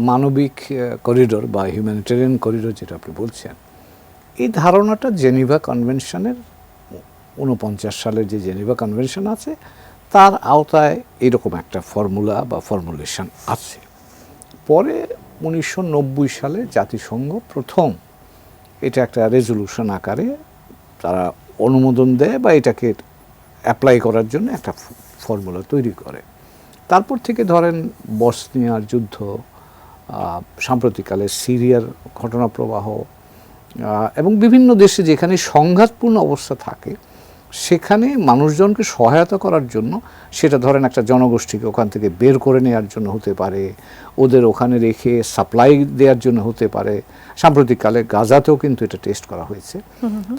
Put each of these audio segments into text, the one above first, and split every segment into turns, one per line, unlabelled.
মানবিক করিডোর বা humanitarian corridor যেটা আপনি বলছেন, এই ধারণাটা জেনিভা কনভেনশনের 49 সালের যে জেনিভা কনভেনশন আছে তার আওতায় এরকম একটা ফর্মুলা বা ফর্মুলেশন আছে। পরে 1990 সালে জাতিসংঘ প্রথম এটা একটা রেজলিউশন আকারে তারা অনুমোদন দেয় বা এটাকে অ্যাপ্লাই করার জন্য একটা ফর্মুলা তৈরি করে। তারপর থেকে ধরেন বসনিয়ার যুদ্ধ, সাম্প্রতিককালে সিরিয়ার ঘটনা প্রবাহ এবং বিভিন্ন দেশে যেখানে সংঘাতপূর্ণ অবস্থা থাকে সেখানে মানুষজনকে সহায়তা করার জন্য, সেটা ধরেন একটা জনগোষ্ঠীকে ওখান থেকে বের করে নেওয়ার জন্য হতে পারে, ওদের ওখানে রেখে সাপ্লাই দেওয়ার জন্য হতে পারে। সাম্প্রতিককালে গাজাতেও কিন্তু এটা টেস্ট করা হয়েছে।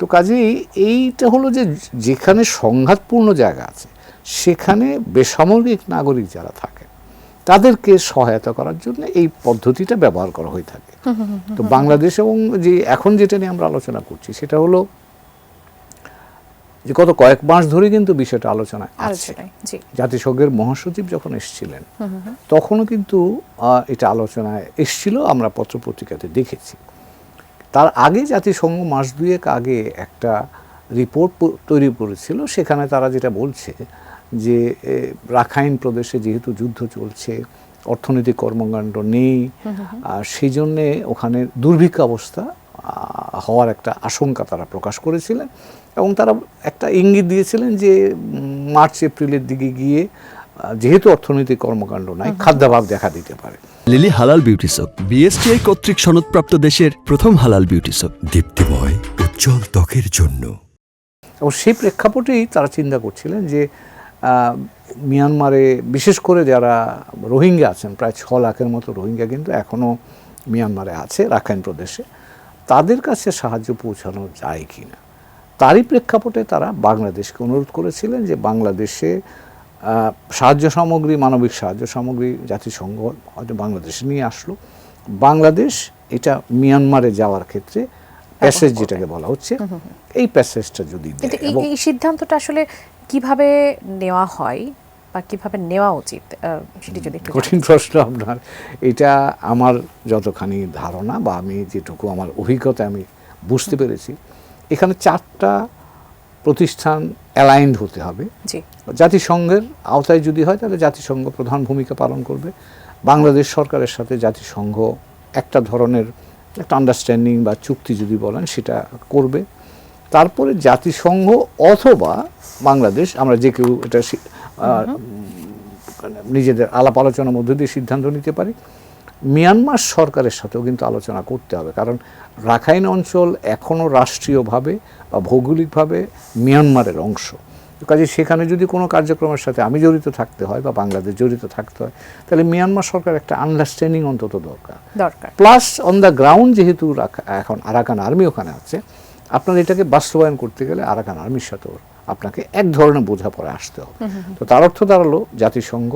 তো কাজেই এইটা হলো যে যেখানে সংঘাতপূর্ণ জায়গা আছে সেখানে বেসামরিক নাগরিক যারা থাকে তাদেরকে সহায়তা করার জন্য এই পদ্ধতিটা ব্যবহার করা হয়ে থাকে। তো বাংলাদেশ এবং যে এখন যেটা নিয়ে আমরা আলোচনা করছি সেটা হলো যে গত কয়েক মাস ধরে কিন্তু বিষয়টা আলোচনায় আছে। জাতিসংঘের মহাসচিব যখন এসেছিলেন তখনও কিন্তু এটা আলোচনায় এসেছিল, আমরা পত্রপত্রিকাতে দেখেছি। তার আগে জাতিসংঘ মাস দুয়েক আগে একটা রিপোর্ট তৈরি করেছিল, সেখানে তারা যেটা বলছে যে রাখাইন প্রদেশে যেহেতু যুদ্ধ চলছে, অর্থনৈতিক কর্মকাণ্ড নেই, সেই জন্যে ওখানে দুর্ভিক্ষ অবস্থা হওয়ার একটা আশঙ্কা তারা প্রকাশ করেছিলেন এবং তারা একটা ইঙ্গিত দিয়েছিলেন যে মার্চ এপ্রিলের দিকে গিয়ে যেহেতু অর্থনৈতিক কর্মকাণ্ড নাই, খাদ্যাভাব দেখা দিতে পারে।
লিলি হালাল বিউটি সোপ, বিএসটিআই কর্তৃক সনদপ্রাপ্ত দেশের প্রথম হালাল বিউটি সোপ, দীপ্তিময় উজ্জ্বল ত্বকের জন্য।
এবং সেই প্রেক্ষাপটেই তারা চিন্তা করছিলেন যে মিয়ানমারে বিশেষ করে যারা রোহিঙ্গা আছেন, প্রায় 6 লাখের মতো রোহিঙ্গা কিন্তু এখনও মিয়ানমারে আছে রাখাইন প্রদেশে, তাদের কাছে সাহায্য পৌঁছানো যায় কি না। তারই প্রেক্ষাপটে তারা বাংলাদেশকে অনুরোধ করেছিলেন যে বাংলাদেশে সাহায্য সামগ্রী, মানবিক সাহায্য সামগ্রী জাতিসংঘ হয়তো বাংলাদেশে নিয়ে আসলো, বাংলাদেশ এটা মিয়ানমারে যাওয়ার ক্ষেত্রে প্যাসেজ যেটাকে বলা হচ্ছে এই প্যাসেজটা যদি দেয়।
এই সিদ্ধান্তটা আসলে কিভাবে নেওয়া হয় বা কিভাবে নেওয়া উচিত সেটি যদি একটু।
কঠিন প্রশ্ন আপনার। এটা আমার যতখানি ধারণা বা আমি যেটুকু আমার অভিজ্ঞতা আমি বুঝতে পেরেছি, এখানে 4টা প্রতিষ্ঠান অ্যালাইন্ড হতে হবে। জাতিসংঘের আওতায় যদি হয় তাহলে জাতিসংঘ প্রধান ভূমিকা পালন করবে। বাংলাদেশ সরকারের সাথে জাতিসংঘ একটা ধরনের একটা আন্ডারস্ট্যান্ডিং বা চুক্তি যদি বলেন সেটা করবে। তারপরে জাতিসংঘ অথবা বাংলাদেশ, আমরা যে কেউ এটা নিজেদের আলাপ আলোচনার মধ্যে দিয়ে সিদ্ধান্ত নিতে পারি। মিয়ানমার সরকারের সাথেও কিন্তু আলোচনা করতে হবে, কারণ রাখাইন অঞ্চল এখনও রাষ্ট্রীয়ভাবে বা ভৌগোলিকভাবে মিয়ানমারের অংশ। কাজে সেখানে যদি কোনো কার্যক্রমের সাথে আমি জড়িত থাকতে হয় বা বাংলাদেশ জড়িত থাকতে হয় তাহলে মিয়ানমার সরকার একটা আন্ডারস্ট্যান্ডিং অন্তত দরকার। প্লাস অন দ্য গ্রাউন্ড যেহেতু এখন আরাকান আর্মি ওখানে আছে, আপনার এটাকে বাস্তবায়ন করতে গেলে আরাকান আর্মির সাথেও আপনাকে এক ধরনের বোঝাপড়ায় আসতে হবে। তো তার অর্থ দাঁড়ালো জাতিসংঘ,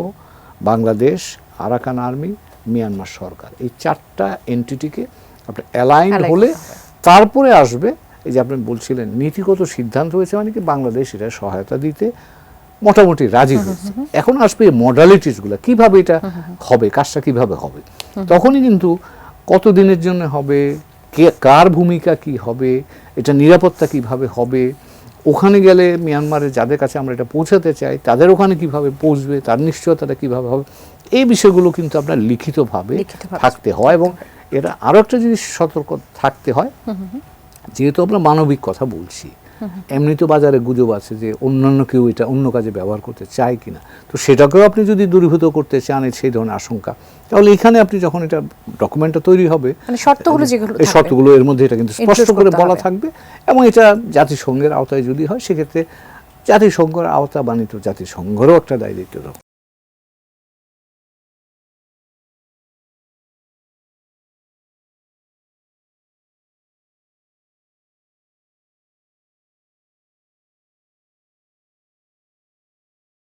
বাংলাদেশ, আরাকান আর্মি, মিয়ানমার সরকার, এই 4টা এন্টিটিকে আপনার অ্যালাইন হলে তারপরে আসবে এই যে আপনি বলছিলেন নীতিগত সিদ্ধান্ত হয়েছে, মানে কি বাংলাদেশ এটা সহায়তা দিতে মোটামুটি রাজি হয়েছে। এখন আসবে মডালিটিসগুলো, কিভাবে এটা হবে, কাজটা কিভাবে হবে, তখনই কিন্তু কতদিনের জন্য হবে, কার ভূমিকা কি হবে, এটা নিরাপত্তা কিভাবে হবে, ওখানে গেলে মিয়ানমারের যাদের কাছে আমরা এটা পৌঁছাতে চাই তাদের ওখানে কিভাবে পৌঁছবে, তার নিশ্চয়তাটা কিভাবে হবে, এই বিষয়গুলো কিন্তু আপনার লিখিতভাবে থাকতে হয়। এবং এটা আরও একটা জিনিস সতর্ক থাকতে হয়, যেহেতু আমরা মানবিক কথা বলছি, এমনি তো বাজারে গুজব আছে যে অন্যান্য কেউ এটা অন্য কাজে ব্যবহার করতে চায় কিনা, তো সেটাকেও আপনি যদি দূরীভূত করতে চান সেই ধরনের আশঙ্কা, তাহলে এখানে আপনি যখন এটা ডকুমেন্টটা তৈরি হবে এই শর্তগুলো এর মধ্যে এটা কিন্তু স্পষ্ট করে বলা থাকবে। এবং এটা জাতিসংঘের আওতায় যদি হয় সেক্ষেত্রে জাতিসংঘের আওতা বানিত জাতিসংঘেরও একটা দায়িত্ব